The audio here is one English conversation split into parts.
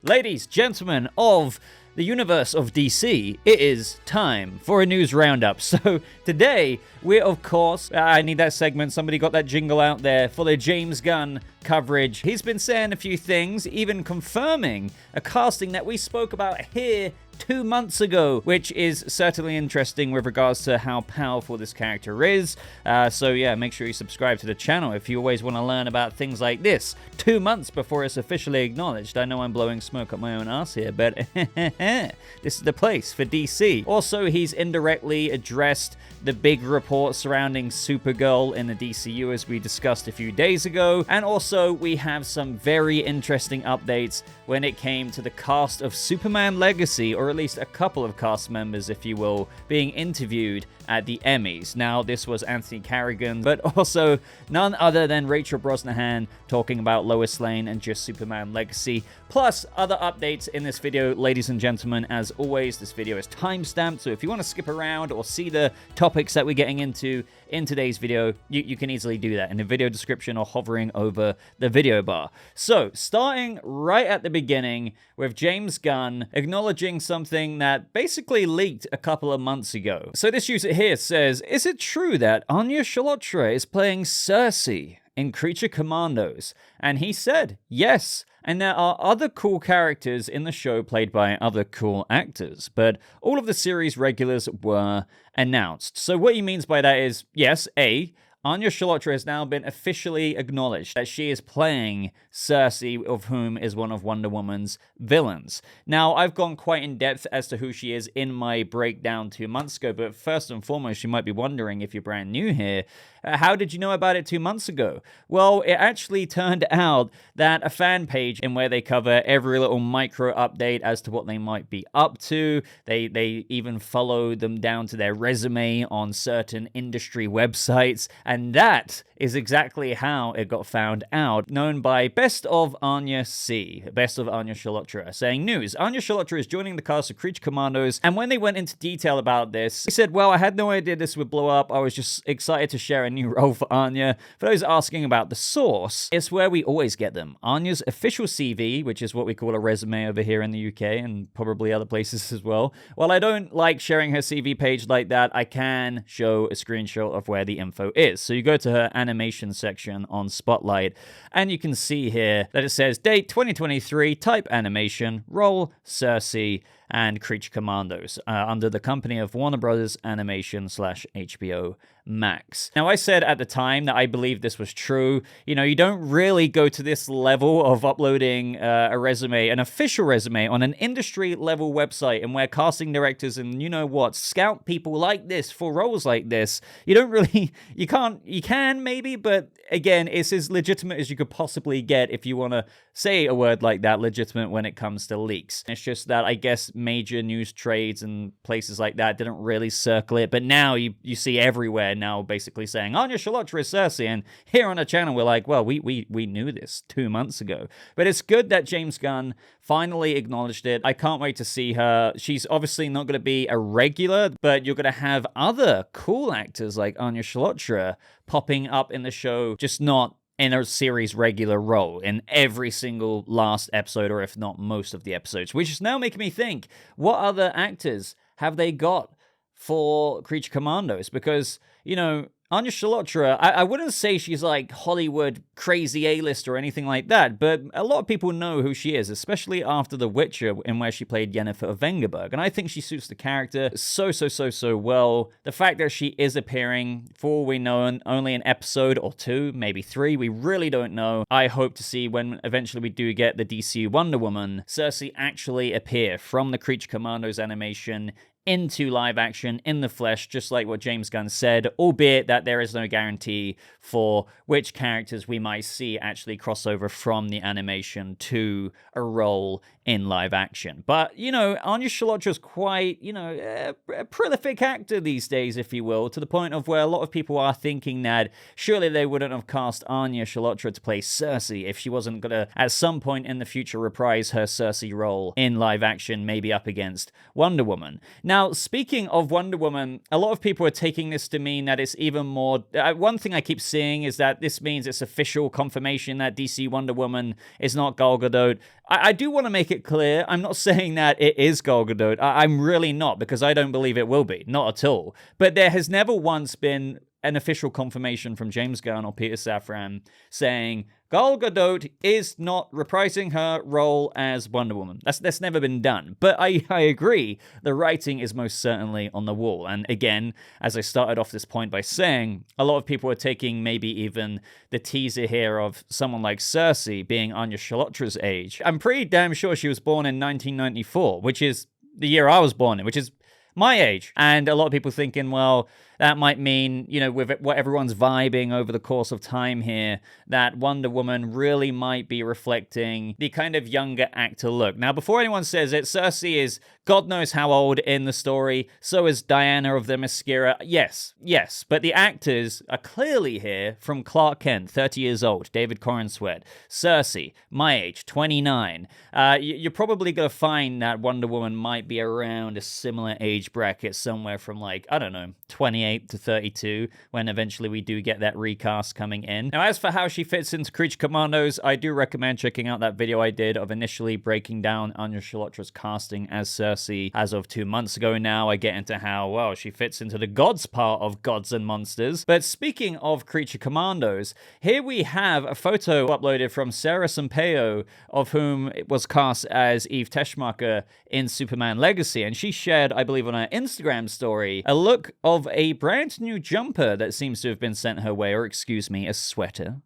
Ladies, gentlemen of the universe of DC, it is time for a news roundup. So today, we're of course, I need that segment, somebody got that jingle out there for the James Gunn coverage. He's been saying a few things, even confirming a casting that we spoke about here 2 months ago, which is certainly interesting with regards to how powerful this character is. So yeah, make sure you subscribe to the channel if you always want to learn about things like this 2 months before it's officially acknowledged. I know I'm blowing smoke up my own ass here, but this is the place for DC. Also, he's indirectly addressed the big report surrounding Supergirl in the DCU as we discussed a few days ago. And also, we have some very interesting updates when it came to the cast of Superman Legacy, or at least a couple of cast members, if you will, being interviewed at the Emmys. Now, this was Anthony Carrigan, but also none other than Rachel Brosnahan talking about Lois Lane and just Superman Legacy, plus other updates in this video. Ladies and gentlemen, as always, this video is timestamped, so if you want to skip around or see the topics that we're getting into in today's video, you can easily do that in the video description or hovering over the video bar. So, starting right at the beginning with James Gunn acknowledging something that basically leaked a couple of months ago. So this user here says, is it true that Anya Chalotra is playing Circe in Creature Commandos? And he said, yes. And there are other cool characters in the show played by other cool actors, but all of the series regulars were announced. So what he means by that is, yes, A, Anya Chalotra has now been officially acknowledged that she is playing Circe, of whom is one of Wonder Woman's villains. Now, I've gone quite in depth as to who she is in my breakdown 2 months ago, but first and foremost, you might be wondering, if you're brand new here, how did you know about it 2 months ago? Well, it actually turned out that a fan page in where they cover every little micro update as to what they might be up to. They even follow them down to their resume on certain industry websites, and that is exactly how it got found out, known by Best of Anya C, Best of Anya Chalotra, saying, news, Anya Chalotra is joining the cast of Creature Commandos, and when they went into detail about this, he said, well, I had no idea this would blow up. I was just excited to share a new role for Anya. For those asking about the source, it's where we always get them. Anya's official CV, which is what we call a resume over here in the UK and probably other places as well. While I don't like sharing her CV page like that, I can show a screenshot of where the info is. So you go to her animation section on Spotlight, and you can see here that it says date 2023, type animation, role Circe, and Creature Commandos, under the company of Warner Brothers Animation / HBO Max. Now, I said at the time that I believe this was true. You know, you don't really go to this level of uploading a resume, an official resume, on an industry-level website, and where casting directors and you know what, scout people like this for roles like this. You don't really, you can maybe, but again, it's as legitimate as you could possibly get if you want to say a word like that, legitimate when it comes to leaks. It's just that I guess major news trades and places like that didn't really circle it, but now you see everywhere now basically saying Anya Chalotra is Circe, and here on the channel we're like, well, we knew this 2 months ago. But it's good that James Gunn finally acknowledged it. I can't wait to see her. She's obviously not going to be a regular, but you're going to have other cool actors like Anya Chalotra popping up in the show, just not in a series regular role in every single last episode, or if not most of the episodes, which is now making me think, what other actors have they got for Creature Commandos? Because, you know, Anya Chalotra, I wouldn't say she's like Hollywood crazy A-list or anything like that, but a lot of people know who she is, especially after The Witcher, in where she played Yennefer of Vengerberg, and I think she suits the character so well. The fact that she is appearing, for all we know, only an episode or 2, maybe 3, we really don't know. I hope to see when eventually we do get the DCU Wonder Woman, Circe actually appear from the Creature Commandos animation into live action in the flesh, just like what James Gunn said, albeit that there is no guarantee for which characters we might see actually cross over from the animation to a role in live action. But, you know, Anya Chalotra's quite, you know, a prolific actor these days, if you will, to the point of where a lot of people are thinking that surely they wouldn't have cast Anya Chalotra to play Circe if she wasn't going to, at some point in the future, reprise her Circe role in live action, maybe up against Wonder Woman. Now, Now, speaking of Wonder Woman, a lot of people are taking this to mean that it's even more... one thing I keep seeing is that this means it's official confirmation that DC Wonder Woman is not Gal Gadot. I do want to make it clear, I'm not saying that it is Gal Gadot. I'm really not, because I don't believe it will be. Not at all. But there has never once been an official confirmation from James Gunn or Peter Safran saying Gal Gadot is not reprising her role as Wonder Woman. That's never been done. But I agree, the writing is most certainly on the wall. And again, as I started off this point by saying, a lot of people are taking maybe even the teaser here of someone like Circe being Anya Chalotra's age. I'm pretty damn sure she was born in 1994, which is the year I was born in, which is my age. And a lot of people thinking, well, that might mean, you know, with what everyone's vibing over the course of time here, that Wonder Woman really might be reflecting the kind of younger actor look. Now, before anyone says it, Circe is God knows how old in the story. So is Diana of the Mascara. Yes, but the actors are clearly here from Clark Kent, 30 years old, David Corenswet, Circe, my age, 29. You're probably going to find that Wonder Woman might be around a similar age bracket, somewhere from like, I don't know, 28 to 32, when eventually we do get that recast coming in. Now, as for how she fits into Creature Commandos, I do recommend checking out that video I did of initially breaking down Anya Chalotra's casting as Circe. As of 2 months ago now, I get into how, well, she fits into the gods part of Gods and Monsters. But speaking of Creature Commandos, here we have a photo uploaded from Sarah Sampaio, of whom it was cast as Eve Teschmacher in Superman Legacy, and she shared, I believe on her Instagram story, a look of a brand new jumper that seems to have been sent her way, or excuse me, a sweater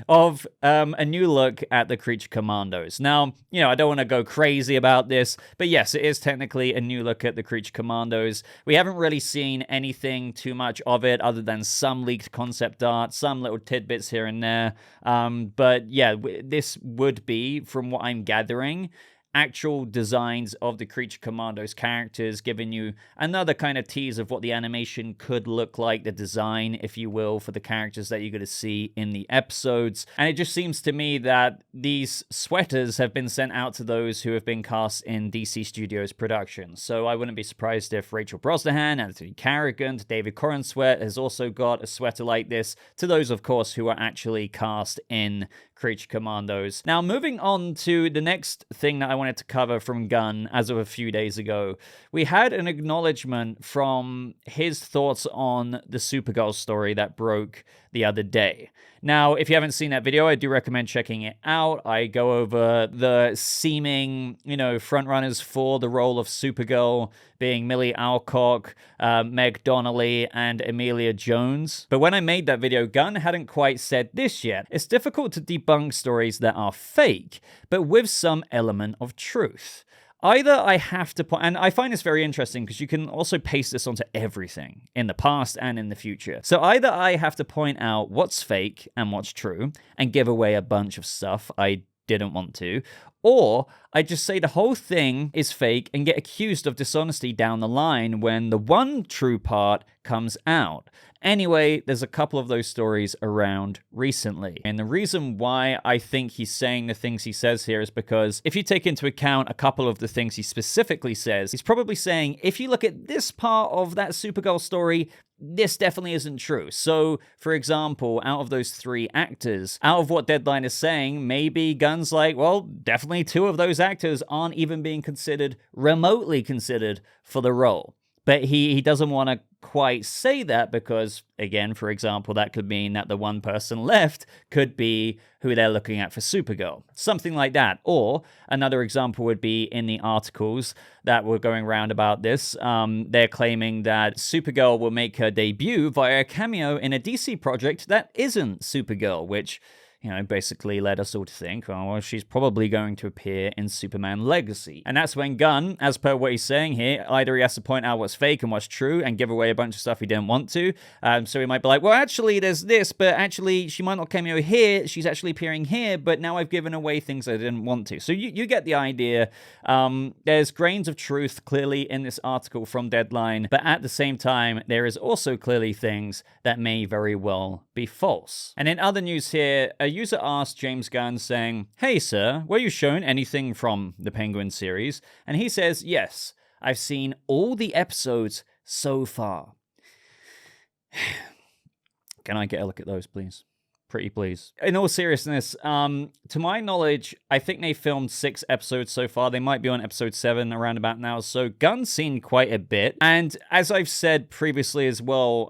of a new look at the Creature Commandos. Now, you know, I don't want to go crazy about this, but yes, it is technically a new look at the Creature Commandos. We haven't really seen anything too much of it other than some leaked concept art, some little tidbits here and there. But yeah, this would be, from what I'm gathering, actual designs of the Creature Commandos characters, giving you another kind of tease of what the animation could look like, the design, if you will, for the characters that you're going to see in the episodes. And it just seems to me that these sweaters have been sent out to those who have been cast in DC Studios productions. So I wouldn't be surprised if Rachel Brosnahan, Anthony Carrigan, David Corenswet has also got a sweater like this, to those, of course, who are actually cast in Creature Commandos. Now, moving on to the next thing that I wanted to cover from Gunn as of a few days ago, we had an acknowledgement from his thoughts on the Supergirl story that broke the other day. Now, if you haven't seen that video, I do recommend checking it out. I go over the seeming, you know, frontrunners for the role of Supergirl being Millie Alcock, Meg Donnelly, and Emilia Jones. But when I made that video, Gunn hadn't quite said this yet. It's difficult to debunk stories that are fake, but with some element of truth. Either I have to point, and I find this very interesting because you can also paste this onto everything in the past and in the future. So either I have to point out what's fake and what's true and give away a bunch of stuff I didn't want to, or I just say the whole thing is fake and get accused of dishonesty down the line when the one true part comes out. Anyway, there's a couple of those stories around recently. And the reason why I think he's saying the things he says here is because if you take into account a couple of the things he specifically says, he's probably saying, if you look at this part of that Supergirl story, this definitely isn't true. So, for example, out of those three actors, out of what Deadline is saying, maybe Gunn's like, well, definitely two of those actors aren't even being considered, remotely considered, for the role. But he doesn't want to quite say that because, again, for example, that could mean that the one person left could be who they're looking at for Supergirl. Something like that. Or another example would be in the articles that were going around about this. They're claiming that Supergirl will make her debut via a cameo in a DC project that isn't Supergirl, which, you know, basically led us all to think, oh, well, she's probably going to appear in Superman Legacy. And that's when Gunn, as per what he's saying here, either he has to point out what's fake and what's true and give away a bunch of stuff he didn't want to. So he might be like, well, actually, there's this, but actually, she might not cameo here. She's actually appearing here, but now I've given away things I didn't want to. So you get the idea. There's grains of truth clearly in this article from Deadline, but at the same time, there is also clearly things that may very well be false. And in other news here, a user asked James Gunn saying, hey sir, were you shown anything from the Penguin series? And he says, yes, I've seen all the episodes so far. Can I get a look at those, please? Pretty please. In all seriousness, to my knowledge, I think they filmed 6 episodes so far. They might be on episode 7 around about now. So Gunn's seen quite a bit. And as I've said previously as well,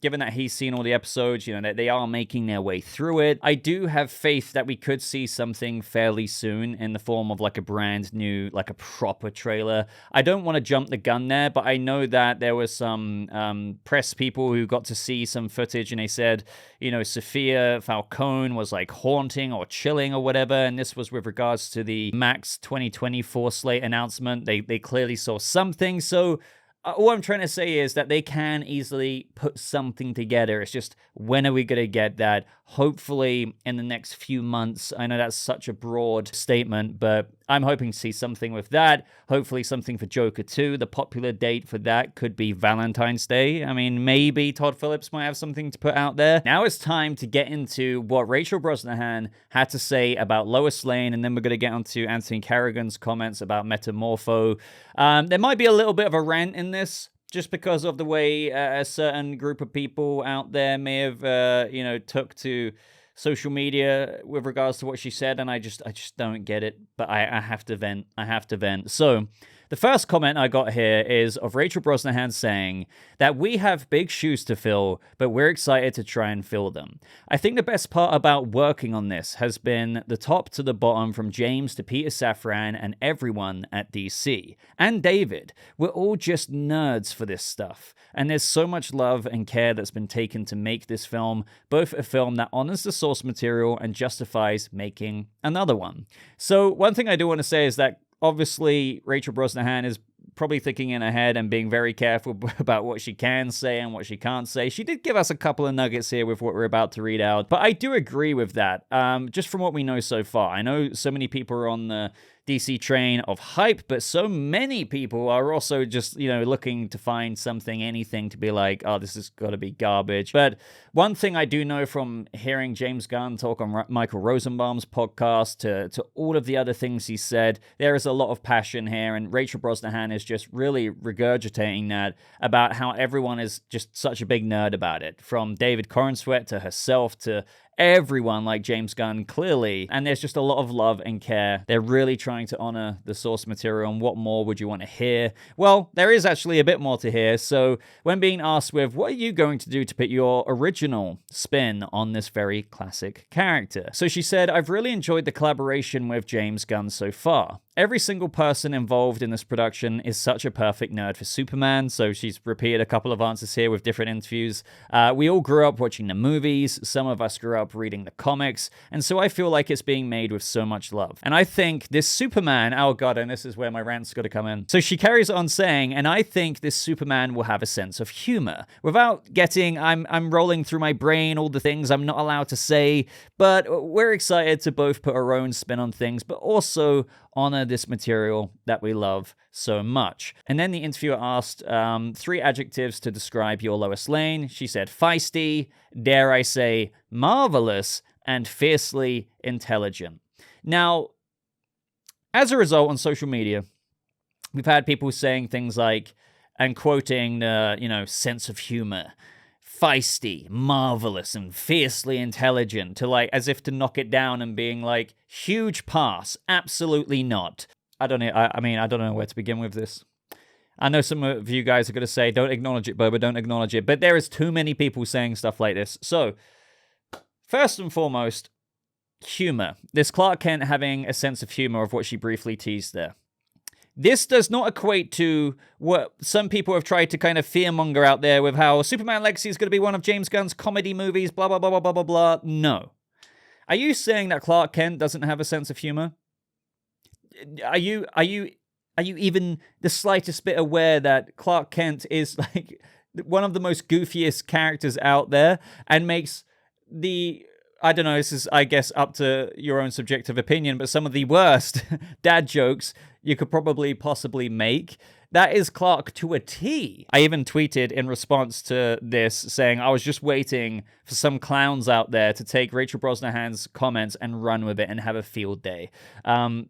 given that he's seen all the episodes, you know, that they are making their way through it, I do have faith that we could see something fairly soon in the form of like a brand new, like a proper trailer. I don't want to jump the gun there, but I know that there was some press people who got to see some footage and they said, you know, Sophia Falcone was like haunting or chilling or whatever, and this was with regards to the Max 2024 slate announcement. They clearly saw something, so all I'm trying to say is that they can easily put something together. It's just, when are we going to get that? Hopefully in the next few months. I know that's such a broad statement, but I'm hoping to see something with that. Hopefully something for Joker 2. The popular date for that could be Valentine's Day. I mean, maybe Todd Phillips might have something to put out there. Now it's time to get into what Rachel Brosnahan had to say about Lois Lane, and then we're going to get onto Anthony Carrigan's comments about Metamorpho. There might be a little bit of a rant in this, just because of the way a certain group of people out there may have, you know, took to social media with regards to what she said, and I just don't get it. But I have to vent. I have to vent. So the first comment I got here is of Rachel Brosnahan saying that we have big shoes to fill, but we're excited to try and fill them. I think the best part about working on this has been the top to the bottom, from James to Peter Safran and everyone at DC. And David. We're all just nerds for this stuff. And there's so much love and care that's been taken to make this film, both a film that honors the source material and justifies making another one. So one thing I do want to say is that obviously Rachel Brosnahan is probably thinking in her head and being very careful about what she can say and what she can't say. She did give us a couple of nuggets here with what we're about to read out, but I do agree with that, just from what we know so far. I know so many people are on the DC train of hype, but so many people are also just, you know, looking to find something, anything to be like, oh, this has got to be garbage. But one thing I do know from hearing James Gunn talk on Michael Rosenbaum's podcast to all of the other things he said, there is a lot of passion here, and Rachel Brosnahan is just really regurgitating that about how everyone is just such a big nerd about it, from David Corenswet to herself to everyone like James Gunn, clearly. And there's just a lot of love and care. They're really trying to honor the source material. And what more would you want to hear? Well, there is actually a bit more to hear. So when being asked with, what are you going to do to put your original spin on this very classic character? So she said, I've really enjoyed the collaboration with James Gunn so far. Every single person involved in this production is such a perfect nerd for Superman. So she's repeated a couple of answers here with different interviews. We all grew up watching the movies. Some of us grew up reading the comics. And so I feel like it's being made with so much love. And I think this Superman, oh God, and this is where my rant's got to come in. So she carries on saying, and I think this Superman will have a sense of humor. Without getting, I'm rolling through my brain all the things I'm not allowed to say, but we're excited to both put our own spin on things, but also honor this material that we love so much. And then the interviewer asked 3 adjectives to describe your Lois Lane. She said feisty, dare I say marvelous, and fiercely intelligent. Now, as a result, on social media, we've had people saying things like, and quoting the, you know, sense of humor, feisty, marvelous, and fiercely intelligent, to like, as if to knock it down and being like, huge pass, absolutely not. I don't know, I mean, I don't know where to begin with this. I know some of you guys are going to say, don't acknowledge it, Boba, don't acknowledge it, but there is too many people saying stuff like this. So, first and foremost, humor. This Clark Kent having a sense of humor of what she briefly teased there. This does not equate to what some people have tried to kind of fearmonger out there with how Superman Legacy is going to be one of James Gunn's comedy movies, blah, blah, blah, blah, blah, blah, blah. No. Are you saying that Clark Kent doesn't have a sense of humor? Are you even the slightest bit aware that Clark Kent is like one of the most goofiest characters out there and makes the, I don't know, this is, I guess, up to your own subjective opinion, but some of the worst dad jokes you could probably possibly make. That is Clark to a T. I even tweeted in response to this saying I was just waiting for some clowns out there to take Rachel Brosnahan's comments and run with it and have a field day.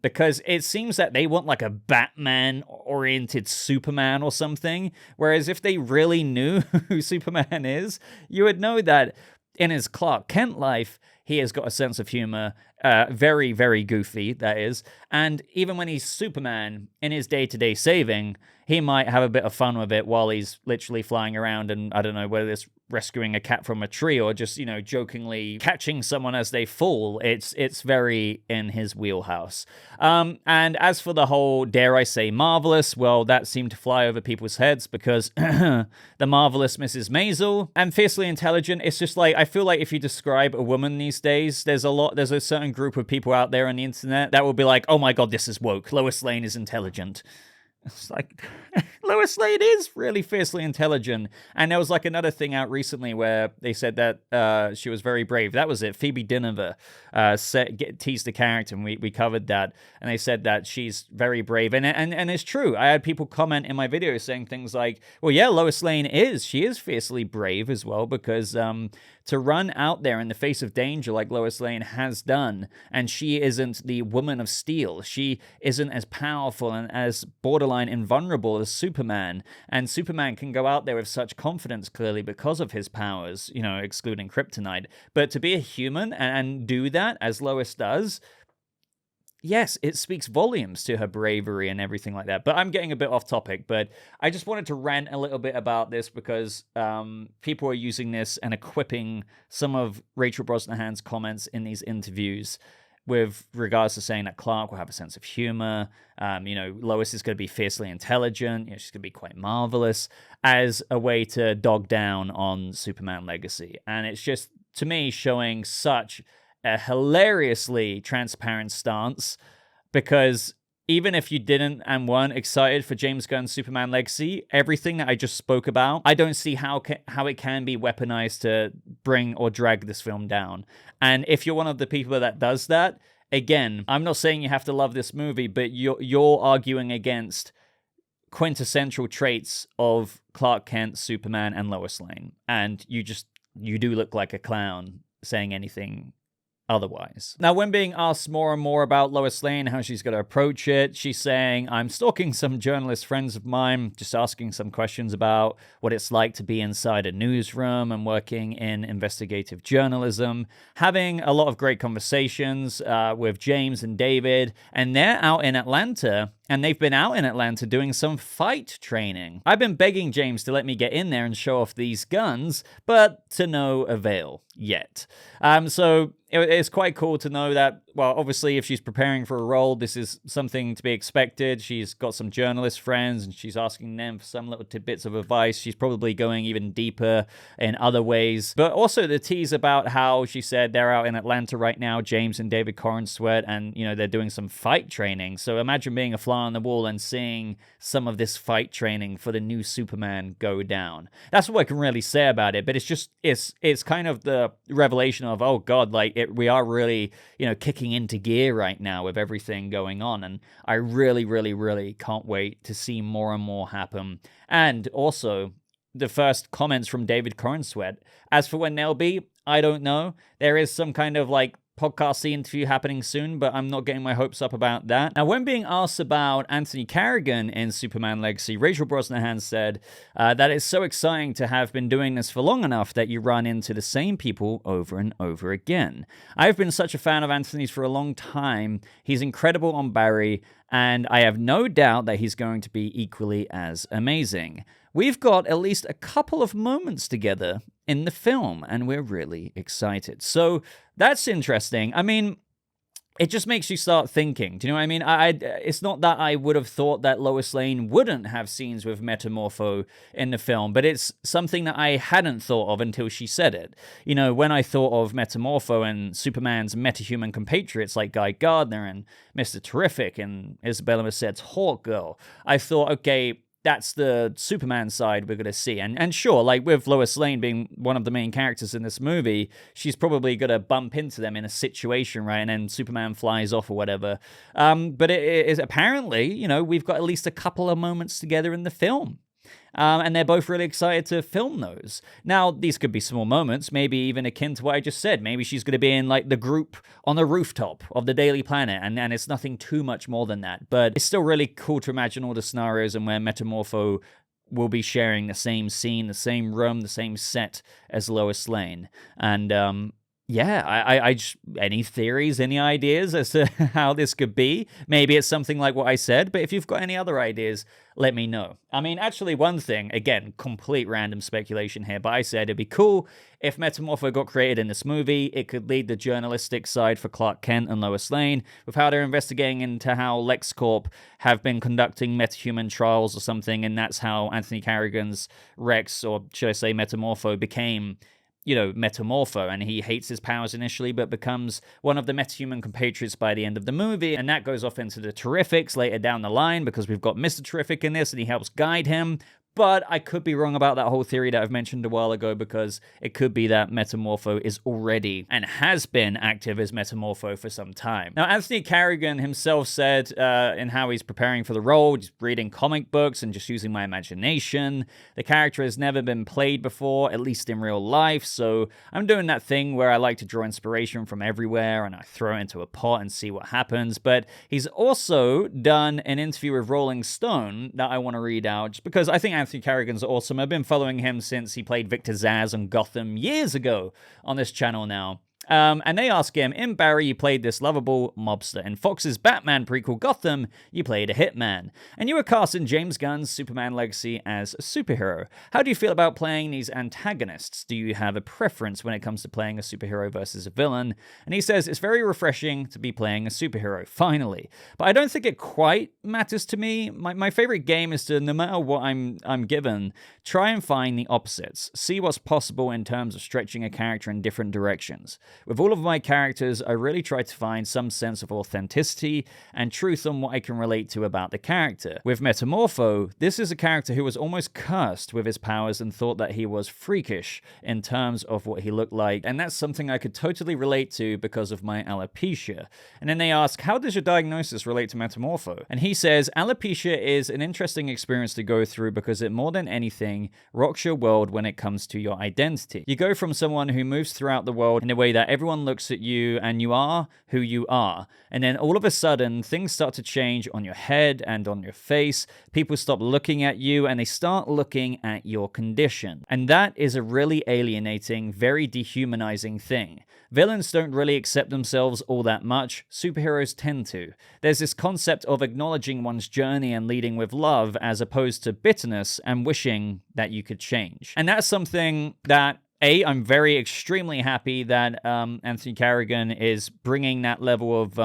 Because it seems that they want like a Batman-oriented Superman or something. Whereas if they really knew who Superman is, you would know that in his Clark Kent life, he has got a sense of humor, very, very goofy, that is. And even when he's Superman, in his day-to-day saving, he might have a bit of fun with it while he's literally flying around and, I don't know, whether it's rescuing a cat from a tree or just, you know, jokingly catching someone as they fall. It's very in his wheelhouse. And as for the whole, dare I say, marvelous, well, that seemed to fly over people's heads because the marvelous Mrs. Maisel and fiercely intelligent, it's just like, I feel like if you describe a woman these days, there's a certain group of people out there on the internet that will be like, oh my god, this is woke. Lois Lane is intelligent. It's like, Lois Lane is really fiercely intelligent. And there was like another thing out recently where they said that she was very brave. That was it. Phoebe Dynevor teased the character, and we covered that. And they said that she's very brave. And it's true. I had people comment in my video saying things like, well, yeah, Lois Lane she is fiercely brave as well, because to run out there in the face of danger like Lois Lane has done, and she isn't the woman of steel. She isn't as powerful and as borderline invulnerable as Superman, and Superman can go out there with such confidence, clearly, because of his powers, you know, excluding kryptonite. But to be a human and do that, as Lois does, yes, it speaks volumes to her bravery and everything like that. But I'm getting a bit off topic, but I just wanted to rant a little bit about this because people are using this and equipping some of Rachel Brosnahan's comments in these interviews with regards to saying that Clark will have a sense of humor, you know, Lois is going to be fiercely intelligent, you know, she's going to be quite marvelous, as a way to dog down on Superman Legacy. And it's just, to me, showing such a hilariously transparent stance, because even if you didn't and weren't excited for James Gunn's Superman Legacy, everything that I just spoke about, I don't see how it can be weaponized to bring or drag this film down. And if you're one of the people that does that, again, I'm not saying you have to love this movie, but you're arguing against quintessential traits of Clark Kent, Superman, and Lois Lane. And you do look like a clown saying anything otherwise. Now, when being asked more and more about Lois Lane, how she's going to approach it, she's saying, I'm stalking some journalist friends of mine, just asking some questions about what it's like to be inside a newsroom and working in investigative journalism, having a lot of great conversations with James and David, and they're out in Atlanta. And they've been out in Atlanta doing some fight training. I've been begging James to let me get in there and show off these guns, but to no avail yet. So it's quite cool to know that, well, obviously, if she's preparing for a role, this is something to be expected. She's got some journalist friends, and she's asking them for some little tidbits of advice. She's probably going even deeper in other ways. But also the tease about how she said they're out in Atlanta right now, James and David Corenswet, and, you know, they're doing some fight training. So imagine being a fly on the wall and seeing some of this fight training for the new Superman go down. That's what I can really say about it. But it's just, it's kind of the revelation of, oh God, like we are really, you know, kicking into gear right now with everything going on, and I really, really, really can't wait to see more and more happen. And also the first comments from David Corenswet. As for when they'll be, I don't know. There is some kind of like podcast interview happening soon, but I'm not getting my hopes up about that. Now, when being asked about Anthony Carrigan in Superman Legacy, Rachel Brosnahan said that it's so exciting to have been doing this for long enough that you run into the same people over and over again. I've been such a fan of Anthony's for a long time. He's incredible on Barry, and I have no doubt that he's going to be equally as amazing. We've got at least a couple of moments together in the film, and we're really excited. So that's interesting. I mean, it just makes you start thinking. Do you know what I mean? It's not that I would have thought that Lois Lane wouldn't have scenes with Metamorpho in the film, but it's something that I hadn't thought of until she said it. You know, when I thought of Metamorpho and Superman's metahuman compatriots like Guy Gardner and Mr. Terrific and Isabella Merced's Hawk Girl, I thought, okay, that's the Superman side we're going to see. And sure, like with Lois Lane being one of the main characters in this movie, she's probably going to bump into them in a situation, right? And then Superman flies off or whatever. But it is apparently, you know, we've got at least a couple of moments together in the film. And they're both really excited to film those. Now, these could be small moments, maybe even akin to what I just said. Maybe she's going to be in, like, the group on the rooftop of the Daily Planet, and it's nothing too much more than that. But it's still really cool to imagine all the scenarios and where Metamorpho will be sharing the same scene, the same room, the same set as Lois Lane. And, yeah, I just, any theories, any ideas as to how this could be? Maybe it's something like what I said, but if you've got any other ideas, let me know. I mean, actually, one thing, again, complete random speculation here, but I said it'd be cool if Metamorpho got created in this movie. It could lead the journalistic side for Clark Kent and Lois Lane, with how they're investigating into how LexCorp have been conducting metahuman trials or something, and that's how Anthony Carrigan's Rex, or should I say Metamorpho, became, you know, Metamorpho, and he hates his powers initially, but becomes one of the metahuman compatriots by the end of the movie, and that goes off into the Terrifics later down the line, because we've got Mr. Terrific in this, and he helps guide him. But I could be wrong about that whole theory that I've mentioned a while ago, because it could be that Metamorpho is already and has been active as Metamorpho for some time. Now, Anthony Carrigan himself said in how he's preparing for the role, just reading comic books and just using my imagination. The character has never been played before, at least in real life, so I'm doing that thing where I like to draw inspiration from everywhere and I throw it into a pot and see what happens. But he's also done an interview with Rolling Stone that I want to read out, just because I think Anthony Carrigan's awesome. I've been following him since he played Victor Zsasz on Gotham years ago on this channel now. And they ask him, in Barry, you played this lovable mobster. In Fox's Batman prequel Gotham, you played a hitman. And you were cast in James Gunn's Superman Legacy as a superhero. How do you feel about playing these antagonists? Do you have a preference when it comes to playing a superhero versus a villain? And he says, it's very refreshing to be playing a superhero, finally. But I don't think it quite matters to me. My favorite game is to, no matter what I'm given, try and find the opposites. See what's possible in terms of stretching a character in different directions. With all of my characters, I really try to find some sense of authenticity and truth on what I can relate to about the character. With Metamorpho, this is a character who was almost cursed with his powers and thought that he was freakish in terms of what he looked like, and that's something I could totally relate to because of my alopecia. And then they ask, how does your diagnosis relate to Metamorpho? And he says, alopecia is an interesting experience to go through because it more than anything rocks your world when it comes to your identity. You go from someone who moves throughout the world in a way that everyone looks at you and you are who you are. And then all of a sudden, things start to change on your head and on your face. People stop looking at you and they start looking at your condition. And that is a really alienating, very dehumanizing thing. Villains don't really accept themselves all that much. Superheroes tend to. There's this concept of acknowledging one's journey and leading with love as opposed to bitterness and wishing that you could change. And that's something that I'm very extremely happy that Anthony Carrigan is bringing that level of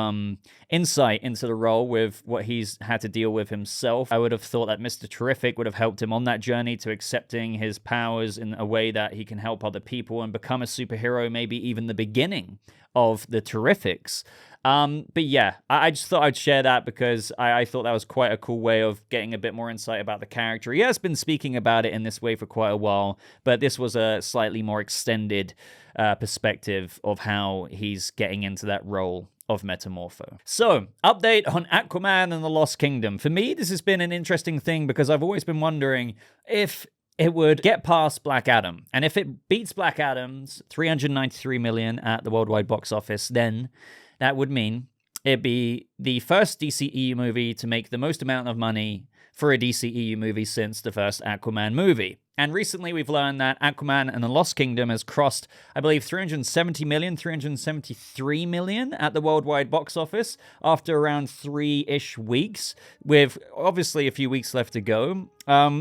insight into the role with what he's had to deal with himself. I would have thought that Mr. Terrific would have helped him on that journey to accepting his powers in a way that he can help other people and become a superhero, maybe even the beginning of the Terrifics. But yeah, I just thought I'd share that because I thought that was quite a cool way of getting a bit more insight about the character. He has been speaking about it in this way for quite a while, but this was a slightly more extended perspective of how he's getting into that role of Metamorpho. So, update on Aquaman and the Lost Kingdom. For me, this has been an interesting thing because I've always been wondering if it would get past Black Adam. And if it beats Black Adam's $393 million at the worldwide box office, then that would mean it'd be the first DCEU movie to make the most amount of money for a DCEU movie since the first Aquaman movie. And recently we've learned that Aquaman and the Lost Kingdom has crossed, I believe, 373 million at the worldwide box office after around 3-ish weeks, with obviously a few weeks left to go.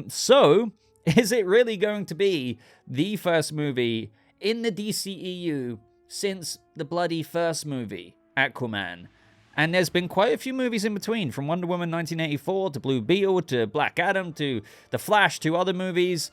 So, is it really going to be the first movie in the DCEU since the bloody first movie, Aquaman? And there's been quite a few movies in between, from Wonder Woman 1984 to Blue Beetle to Black Adam to The Flash to other movies.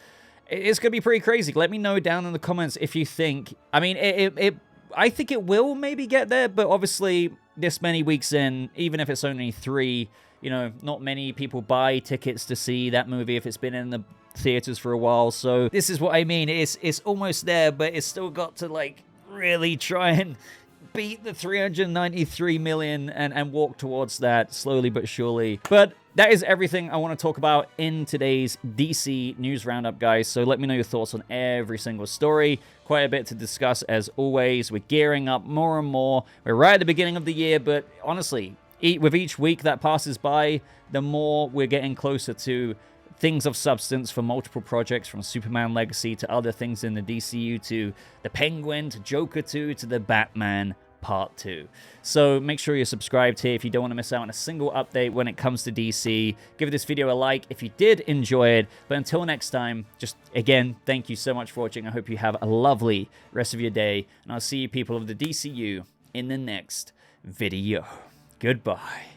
It's going to be pretty crazy. Let me know down in the comments if you think, I mean, it I think it will maybe get there, but obviously this many weeks in, even if it's only 3, you know, not many people buy tickets to see that movie if it's been in the theaters for a while. So this is what I mean. It's almost there, but it's still got to, like, really try and beat the 393 million and walk towards that slowly but surely. But that is everything I want to talk about in today's DC News Roundup, guys. So let me know your thoughts on every single story. Quite a bit to discuss, as always. We're gearing up more and more. We're right at the beginning of the year, but honestly, with each week that passes by, the more we're getting closer to things of substance for multiple projects, from Superman Legacy to other things in the DCU, to the Penguin, to Joker 2, to the Batman Part 2. So make sure you're subscribed here if you don't want to miss out on a single update when it comes to DC. Give this video a like if you did enjoy it. But until next time, just again, thank you so much for watching. I hope you have a lovely rest of your day, and I'll see you people of the DCU in the next video. Goodbye.